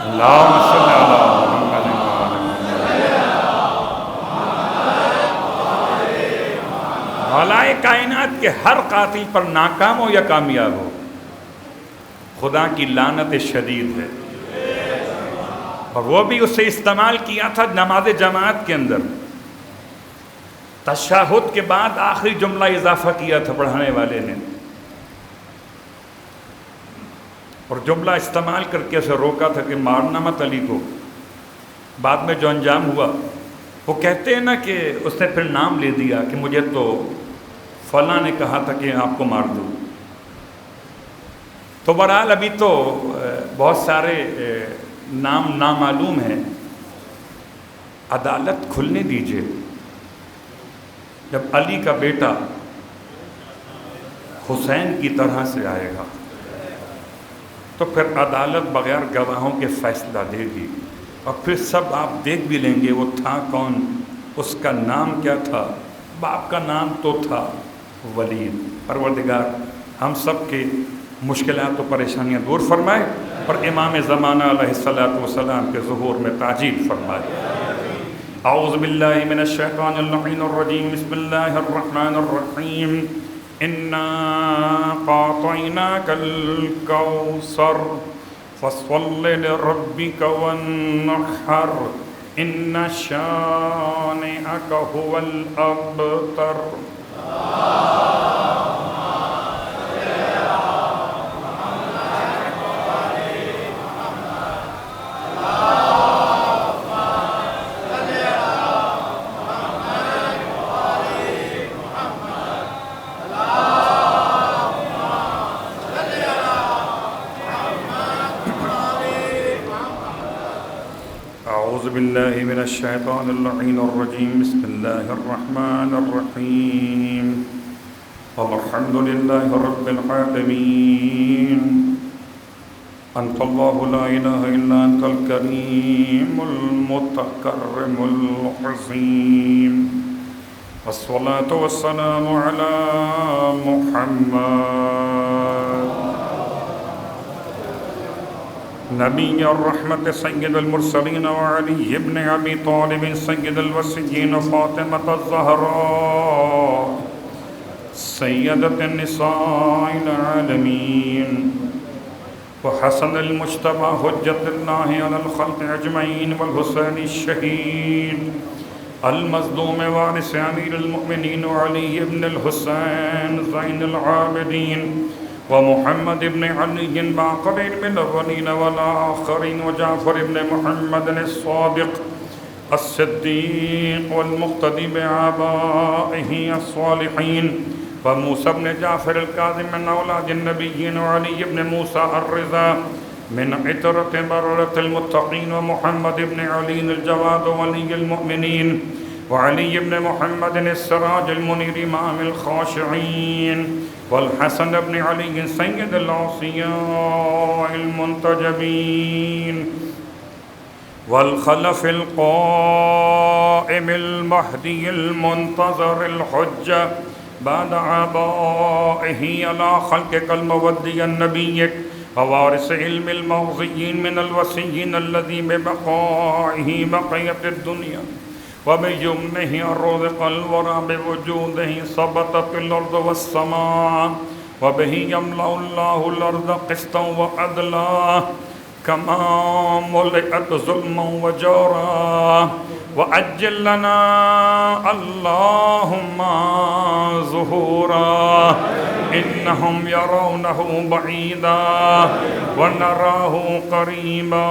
اللہم صلی علی محمد۔ مولا کائنات کے ہر قاتل پر ناکام ہو یا کامیاب ہو، خدا کی لعنت شدید ہے، اور وہ بھی اسے استعمال کیا تھا نماز جماعت کے اندر۔ تشہد کے بعد آخری جملہ اضافہ کیا تھا پڑھانے والے نے، اور جملہ استعمال کر کے اسے روکا تھا کہ مارنا مت علی کو۔ بعد میں جو انجام ہوا، وہ کہتے ہیں نا کہ اس نے پھر نام لے دیا کہ مجھے تو فلاں نے کہا تھا کہ آپ کو مار دوں۔ تو بہرحال ابھی تو بہت سارے نام نامعلوم ہیں، عدالت کھلنے دیجئے۔ جب علی کا بیٹا حسین کی طرح سے آئے گا تو پھر عدالت بغیر گواہوں کے فیصلہ دے گی، اور پھر سب آپ دیکھ بھی لیں گے وہ تھا کون، اس کا نام کیا تھا، باپ کا نام تو تھا ولید۔ پروردگار ہم سب کے مشکلات و پریشانیاں دور فرمائے، اور امام زمانہ علیہ الصلوۃ والسلام کے ظہور میں تعجیل فرمائے۔ اعوذ باللہ من الشیطان اللعین الرجیم، بسم اللہ الرحمن الرحیم۔ انا اعطیناک الکوثر فصل لربک وانحر ان شانئک هو الابتر۔ أعوذ بالله من الشيطان اللعين الرجيم. بسم الله الرحمن الرحيم. والحمد لله رب العالمين. أنت الله لا إله إلا أنت الكريم المتكرم العظيم. والصلاة والسلام على محمد نبي الرحمة سيد المرسلين وعلي بن أبي طالب سيد الوصيين فاطمة الزهراء سيدة النساء العالمين وحسن المجتبى حجة الله على الخلق أجمعين والحسين الشهيد المظلوم وارث أمير المؤمنين وعلي بن الحسين زين العابدين ومحمد بن علي باقر من الأولين والآخرين وجعفر بن محمد الصادق الصديق والمقتدي بآبائه الصالحين وموسى بن جعفر الكاظم من أولاد النبيين وعلي بن موسى الرضا من عترة بررة المتقين ومحمد بن علي الجواد ولي المؤمنين وعلي بن محمد السراج المنير إمام الخاشعين والحسن بن علي سيد الأوصياء المنتجبين والخلف القائم المهدي المنتظر الحجة بعد آبائه على خلقك المودي النبي ووارث علم الموصيين من الوصيين الذي ببقائه بقية الدنيا وبيمنه الرزق الورى بوجوده ثبتت الأرض والسماء وبه يملأ الله الأرض قسطا وعدلا كما ملئت ظلما وجورا وأجل لنا اللهم ظهورا إنهم يرونه بعيدا ونراه قريبا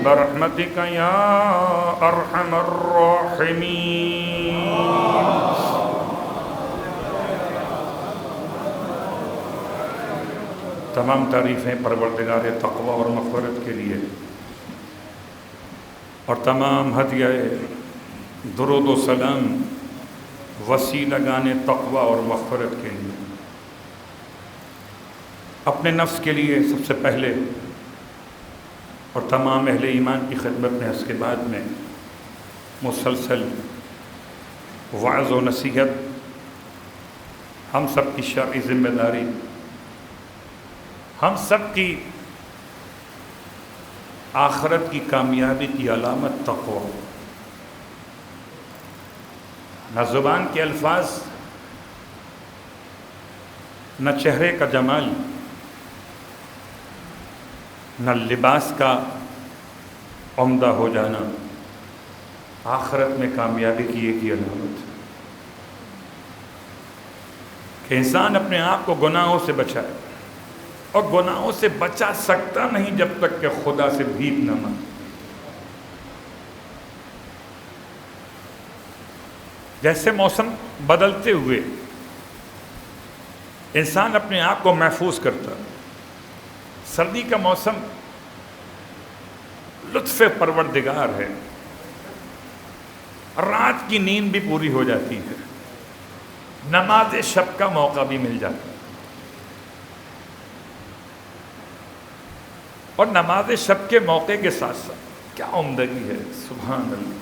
برحمتك يا أرحم الراحمين. تمام تعریفیں پروردگار تقوی اور مغفرت کے لیے اور تمام ہدیہ درود و سلام وسیلہ گانے تقوی اور مغفرت کے لیے. اپنے نفس کے لیے سب سے پہلے اور تمام اہل ایمان کی خدمت میں اس کے بعد میں مسلسل وعظ و نصیحت ہم سب کی شرعی ذمہ داری، ہم سب کی آخرت کی کامیابی کی علامت تقوی. نہ زبان کے الفاظ، نہ چہرے کا جمال، نہ لباس کا عمدہ ہو جانا آخرت میں کامیابی کی ایک ہی علامت ہے کہ انسان اپنے آپ کو گناہوں سے بچائے، اور گناہوں سے بچا سکتا نہیں جب تک کہ خدا سے بھیک نہ مانگے. جیسے موسم بدلتے ہوئے انسان اپنے آپ کو محفوظ کرتا ہے. سردی کا موسم لطف پروردگار ہے، رات کی نیند بھی پوری ہو جاتی ہے، نماز شب کا موقع بھی مل جاتا ہے. اور نماز شب کے موقع کے ساتھ ساتھ کیا عمدگی ہے، سبحان اللہ.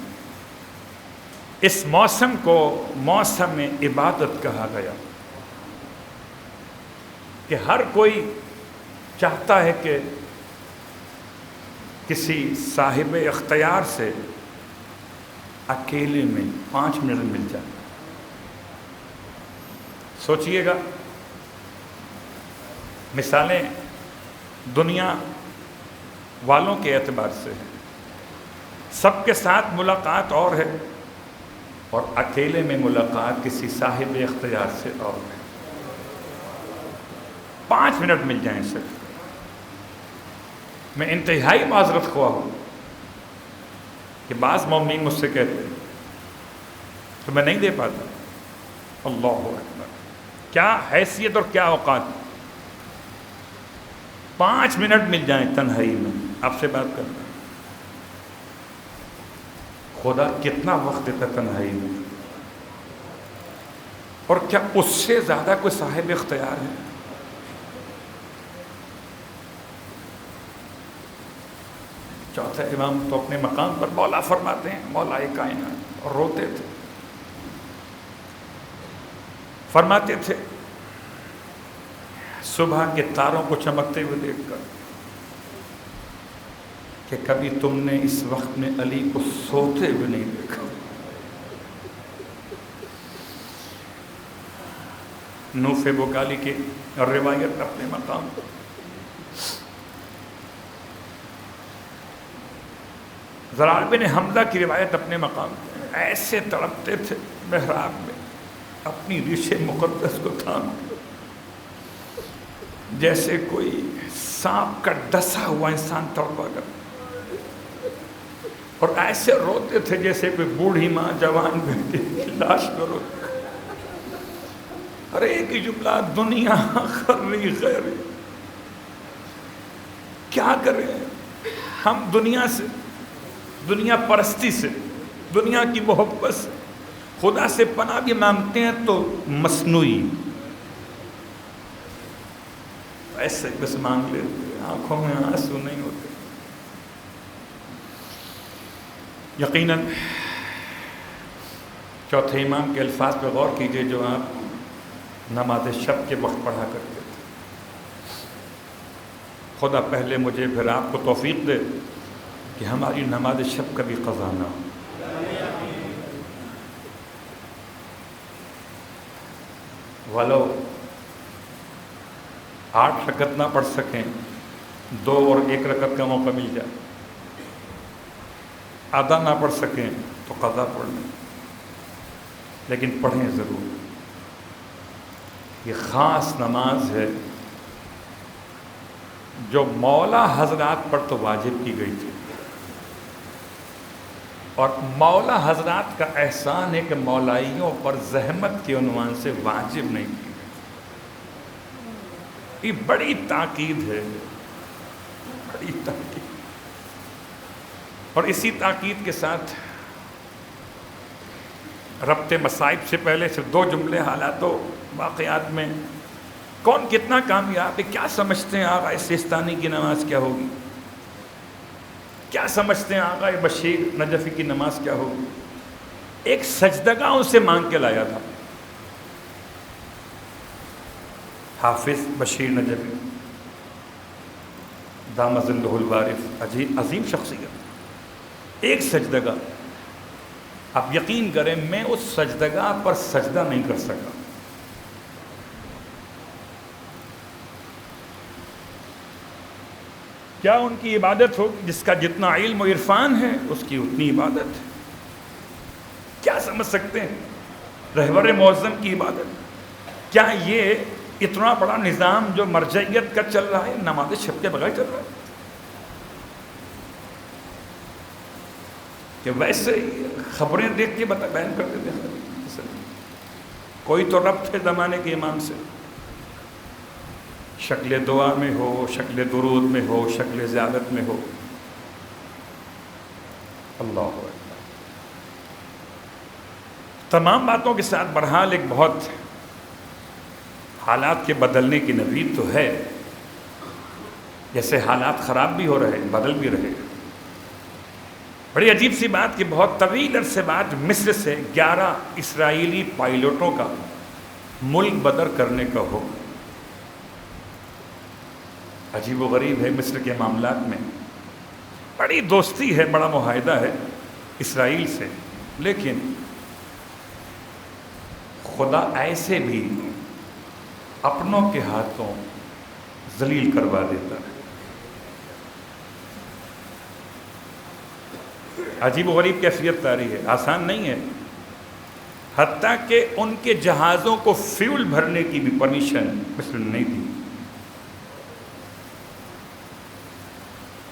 اس موسم کو موسم عبادت کہا گیا کہ ہر کوئی چاہتا ہے کہ کسی صاحب اختیار سے اکیلے میں 5 منٹ مل جائے. سوچئے گا، مثالیں دنیا والوں کے اعتبار سے ہے، سب کے ساتھ ملاقات اور ہے، اور اکیلے میں ملاقات کسی صاحب اختیار سے اور ہے۔ 5 منٹ مل جائیں صرف۔ میں انتہائی معذرت خواہ ہوں کہ بعض مومنین مجھ سے کہتے ہیں تو میں نہیں دے پاتا۔ اللہ اکبر، کیا حیثیت اور کیا اوقات۔ 5 منٹ مل جائیں تنہائی میں آپ سے بات کرنا۔ خدا کتنا وقت دیتا تنہائی میں، اور کیا اس سے زیادہ کوئی صاحب اختیار ہے؟ چوتھا امام تو اپنے مقام پر مولا فرماتے ہیں، مولا کائنات، اور روتے تھے، فرماتے تھے صبح کے تاروں کو چمکتے ہوئے دیکھ کر کہ کبھی تم نے اس وقت میں علی کو سوتے ہوئے نہیں دیکھا۔ نوف بکالی کی روایت اپنے مقام پر، زرار بن حمزہ کی روایت اپنے مقام پر، ایسے تڑپتے تھے محراب میں اپنی ریش مقدس کو تھام جیسے کوئی سانپ کا ڈسا ہوا انسان تڑپا کر، اور ایسے روتے تھے جیسے کوئی بوڑھی ماں جوان بیٹی کی لاش کو روتے۔ ارے ایک ہی جملہ، دنیا خری خیری، کیا کریں ہم دنیا سے، دنیا پرستی سے، دنیا کی محبت سے خدا سے پناہ بھی مانگتے ہیں تو مصنوعی ایسے بس مانگ لیتے، آنکھوں میں آنسو نہیں ہوتے۔ یقیناً چوتھے امام کے الفاظ پہ غور کیجئے جو آپ نماز شب کے وقت پڑھا کرتے تھے۔ خدا پہلے مجھے پھر آپ کو توفیق دے کہ ہماری نماز شب کبھی قضا نہ ہو۔ ولو 8 رکعت نہ پڑھ سکیں، 2 اور 1 رکعت کا موقع مل جائے، آدھا نہ پڑھ سکیں تو قضا پڑھ لیں، لیکن پڑھیں ضرور۔ یہ خاص نماز ہے جو مولا حضرات پر تو واجب کی گئی تھی، اور مولا حضرات کا احسان ہے کہ مولائیوں پر زحمت کے عنوان سے واجب نہیں کی گئی۔ یہ بڑی تاکید ہے، بڑی تاکید، اور اسی تاکید کے ساتھ ربط مصائب سے پہلے صرف 2 جملے حالات و واقعات میں کون کتنا کامیاب ہے۔ کیا سمجھتے ہیں آقا سیستانی کی نماز کیا ہوگی؟ کیا سمجھتے ہیں آقا بشیر نجفی کی نماز کیا ہوگی؟ ایک سجدگاہ ان سے مانگ کے لایا تھا حافظ بشیر نجفی دام ظلہ الوارث، عظیم شخصیت، ایک سجدگاہ۔ آپ یقین کریں میں اس سجدگاہ پر سجدہ نہیں کر سکا۔ کیا ان کی عبادت ہو؟ جس کا جتنا علم و عرفان ہے اس کی اتنی عبادت ہے۔ کیا سمجھ سکتے ہیں رہبر معظم کی عبادت؟ کیا یہ اتنا بڑا نظام جو مرجعیت کا چل رہا ہے نماز شب کے بغیر چل رہا ہے؟ کہ ویسے ہی خبریں دیکھ کے بیان کرتے تھے، کوئی تو رب تھے زمانے کے امام سے، شکل دعا میں ہو، شکل درود میں ہو، شکل زیارت میں ہو۔ اللہ اکبر۔ تمام باتوں کے ساتھ بہرحال ایک بہت حالات کے بدلنے کی نوید تو ہے، جیسے حالات خراب بھی ہو رہے بدل بھی رہے۔ بڑی عجیب سی بات کہ بہت طویل عرصے بعد مصر سے 11 اسرائیلی پائلٹوں کا ملک بدر کرنے کا حکم۔ عجیب و غریب ہے مصر کے معاملات میں، بڑی دوستی ہے، بڑا معاہدہ ہے اسرائیل سے، لیکن خدا ایسے بھی اپنوں کے ہاتھوں ذلیل کروا دیتا ہے۔ عجیب و غریب کیفیت طاری ہے، آسان نہیں ہے حتیٰ کہ ان کے جہازوں کو فیول بھرنے کی بھی پرمیشن مصر نے نہیں دی.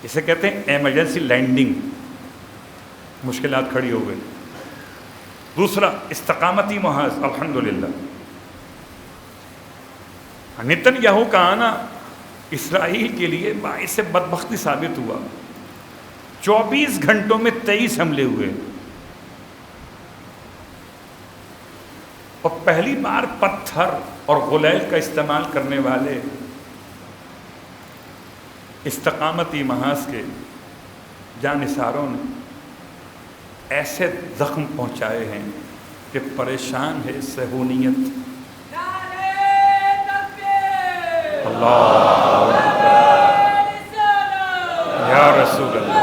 اسے کہتے ہیں ایمرجنسی لینڈنگ. مشکلات کھڑی ہو گئی. دوسرا استقامتی محاذ. الحمدللہ نتن یاہو کا آنا اسرائیل کے لیے باعث بدبختی ثابت ہوا. 24 گھنٹوں میں 23 حملے ہوئے اور پہلی بار پتھر اور غلیل کا استعمال کرنے والے استقامتی محاذ کے جانثاروں نے ایسے زخم پہنچائے ہیں کہ پریشان ہے صہیونیت. اللہ یا رسول اللہ.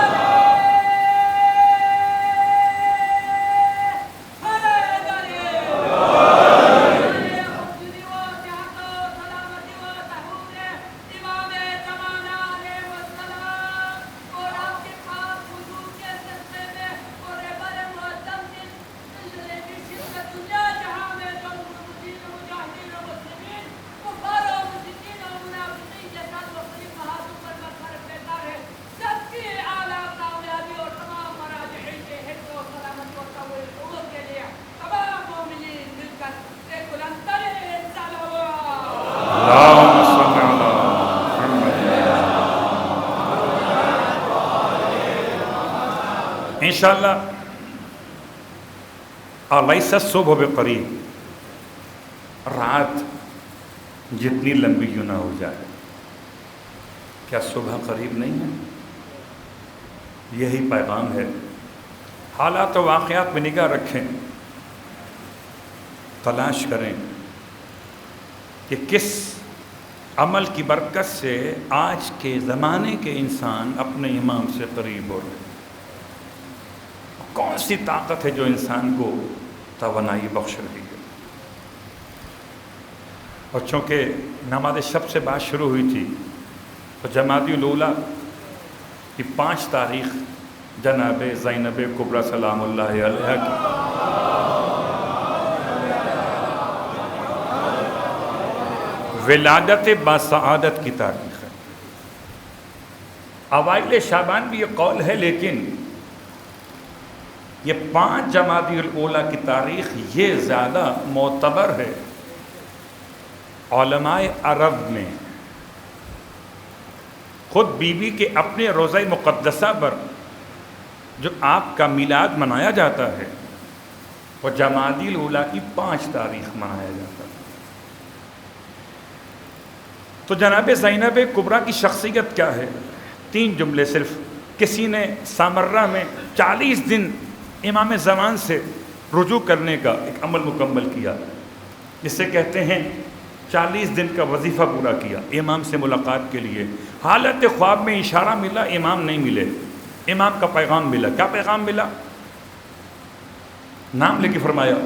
انشاءاللہ الیس الصبح بقریب. رات جتنی لمبی کیوں نہ ہو جائے، کیا صبح قریب نہیں ہے؟ یہی پیغام ہے. حالات و واقعات میں نگاہ رکھیں، تلاش کریں کہ کس عمل کی برکت سے آج کے زمانے کے انسان اپنے امام سے قریب ہو رہے ہیں. کون سی طاقت ہے جو انسان کو توانائی بخش رہی ہے. اور چونکہ نماز شب سے بات شروع ہوئی تھی تو جمادی الاولیٰ کی 5 تاریخ جناب زینب کبریٰ سلام اللہ علیہا کی ولادت باسعادت کی تاریخ ہے. اوائل شعبان بھی یہ قول ہے، لیکن یہ 5 جمادی الاولیٰ کی تاریخ یہ زیادہ معتبر ہے علماء عرب میں. خود بی بی کے اپنے روضہ مقدسہ پر جو آپ کا میلاد منایا جاتا ہے وہ جمادی الاولیٰ کی 5 تاریخ منایا جاتا ہے. تو جناب زینب کبریٰ کی شخصیت کیا ہے؟ 3 جملے صرف. کسی نے سامرہ میں 40 دن امام زمان سے رجوع کرنے کا ایک عمل مکمل کیا، جسے کہتے ہیں 40 دن کا وظیفہ پورا کیا امام سے ملاقات کے لیے. حالت خواب میں اشارہ ملا، امام نہیں ملے، امام کا پیغام ملا. کیا پیغام ملا؟ نام لے کے فرمایا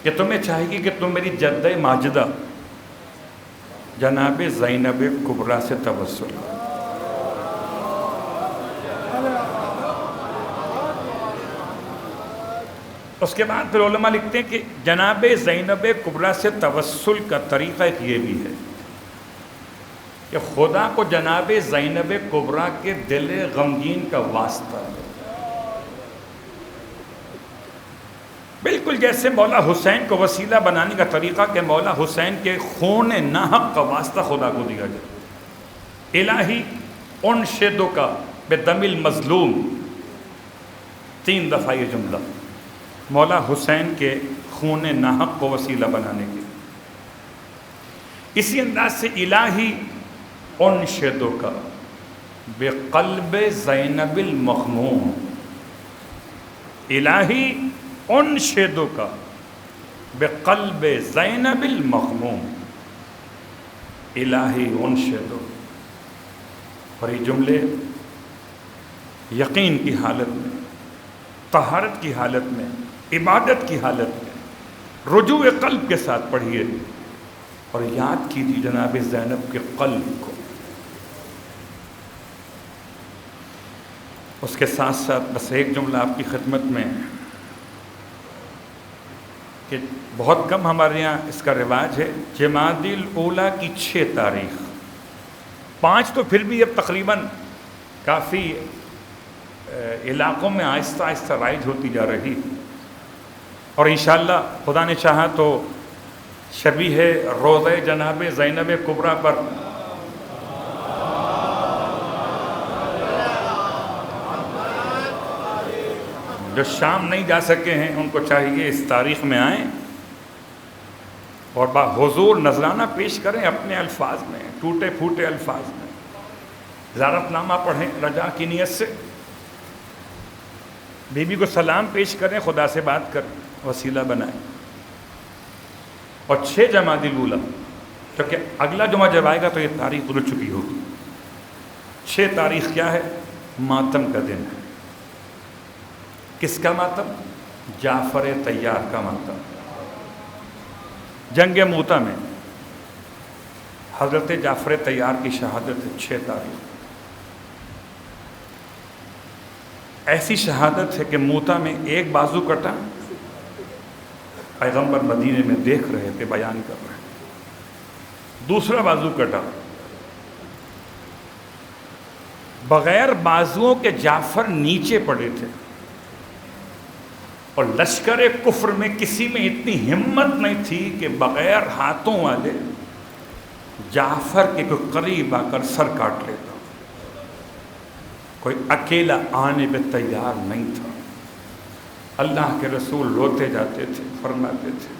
کہ تمہیں چاہیے کہ تم میری جدہ ماجدہ جناب زینب کبریٰ سے توسل. اس کے بعد پھر علماء لکھتے ہیں کہ جناب زینب کبریٰ سے توسل کا طریقہ ایک یہ بھی ہے کہ خدا کو جناب زینب کبریٰ کے دل غمگین کا واسطہ ہے. بالکل جیسے مولا حسین کو وسیلہ بنانے کا طریقہ کہ مولا حسین کے خون ناحق کا واسطہ خدا کو دیا جائے. الہی انشدک بدم المظلوم، 3 دفعہ یہ جملہ مولا حسین کے خون ناحق کو وسیلہ بنانے کے. اسی انداز سے الہی انشدک بقلب زینب المخموم، الہی انشدک بقلب زینب المخموم، الہی انشدک. اور یہ جملے یقین کی حالت میں، طہارت کی حالت میں، عبادت کی حالت میں رجوع قلب کے ساتھ پڑھیے اور یاد کیجیے جناب زینب کے قلب کو. اس کے ساتھ ساتھ بس ایک جملہ آپ کی خدمت میں کہ بہت کم ہمارے یہاں اس کا رواج ہے، جمادی الاولیٰ کی 6 تاریخ، 5 تو پھر بھی اب تقریباً کافی علاقوں میں آہستہ آہستہ رائج ہوتی جا رہی، اور انشاءاللہ خدا نے چاہا تو شبیہ روضہ جناب زینب کبریٰ پر جو شام نہیں جا سکے ہیں ان کو چاہیے اس تاریخ میں آئیں اور حضور نذرانہ پیش کریں اپنے الفاظ میں، ٹوٹے پھوٹے الفاظ میں، زیارت نامہ پڑھیں رجا کی نیت سے، بی بی کو سلام پیش کریں، خدا سے بات کریں، وسیلہ بنائیں۔ اور 6 جمادی الاولیٰ، کیونکہ اگلا جمعہ جب آئے گا تو یہ تاریخ گزر چکی ہوگی۔ 6 تاریخ کیا ہے؟ ماتم کا دن ہے۔ کس کا ماتم؟ جعفر طیار کا ماتم۔ جنگ موتا میں حضرت جعفر طیار کی شہادت ہے 6 تاریخ۔ ایسی شہادت ہے کہ موتا میں ایک بازو کٹا، پیغمبر مدینے میں دیکھ رہے تھے، بیان کر رہے تھے، دوسرا بازو کٹا، بغیر بازوؤں کے جعفر نیچے پڑے تھے، اور لشکر کفر میں کسی میں اتنی ہمت نہیں تھی کہ بغیر ہاتھوں والے جعفر کے کوئی قریب آ کر سر کاٹ لیتا، کوئی اکیلا آنے پہ تیار نہیں تھا۔ اللہ کے رسول روتے جاتے تھے، فرماتے تھے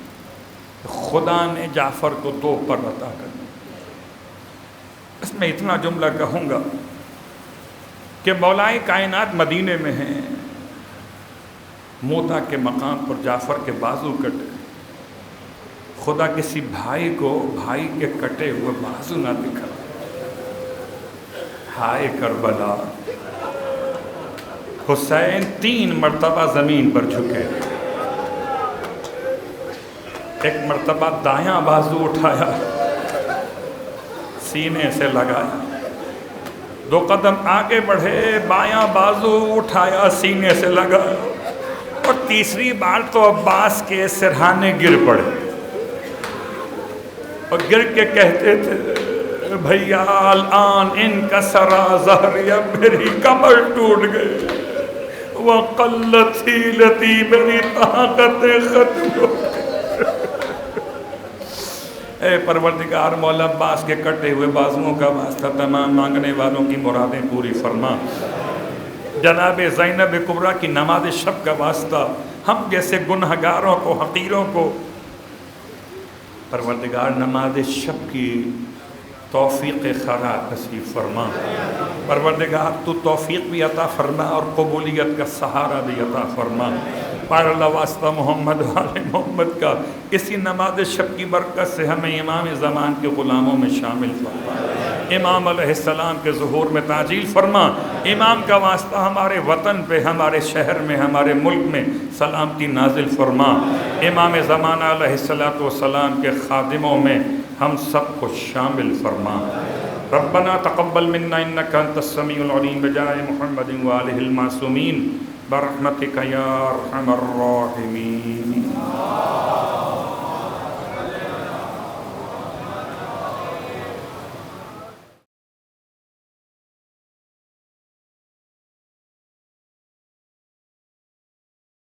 خدا نے جعفر کو 2 پر عطا کر دیا۔ اس میں اتنا جملہ کہوں گا کہ مولائے کائنات مدینے میں ہیں، موتا کے مقام پر جعفر کے بازو کٹے، خدا کسی بھائی کو بھائی کے کٹے ہوئے بازو نہ دکھا۔ ہائے کربلا، حسین 3 مرتبہ زمین پر جھکے، ایک مرتبہ دایاں بازو اٹھایا، سینے سے لگایا، 2 قدم آگے بڑھے، بایاں بازو اٹھایا، سینے سے لگایا، اور تیسری بار تو عباس کے سرہانے گر پڑے، اور گر کے کہتے تھے بھیا الان ان کا سرا ظہری، اب میری کمر ٹوٹ گئی، وقلت حیلتی، میری طاقتیں ختم ہو گئی۔ اے پروردگار، مولا عباس کے کٹے ہوئے بازوؤں کا واسطہ تمام مانگنے والوں کی مرادیں پوری فرما۔ جناب زینب کبریٰ کی نماز شب کا واسطہ ہم جیسے گنہگاروں کو، حقیروں کو پروردگار نماز شب کی توفیق خیرات نصیب فرما۔ پروردگار تو توفیق بھی عطا فرما اور قبولیت کا سہارا بھی عطا فرما۔ پار اللہ واسطہ محمد والے محمد کا اسی نماز شب کی برکت سے ہمیں امام زمان کے غلاموں میں شامل فرما، امام علیہ السلام کے ظہور میں تعجیل فرما۔ امام کا واسطہ ہمارے وطن پہ، ہمارے شہر میں، ہمارے ملک میں سلامتی نازل فرما۔ امام زمانہ علیہ السلام کے خادموں میں ہم سب کو شامل فرما۔ ربنا تقبل منا انك انت السميع العليم بجاه محمد وآله المعصومين برحمتك يا ارحم الراحمين۔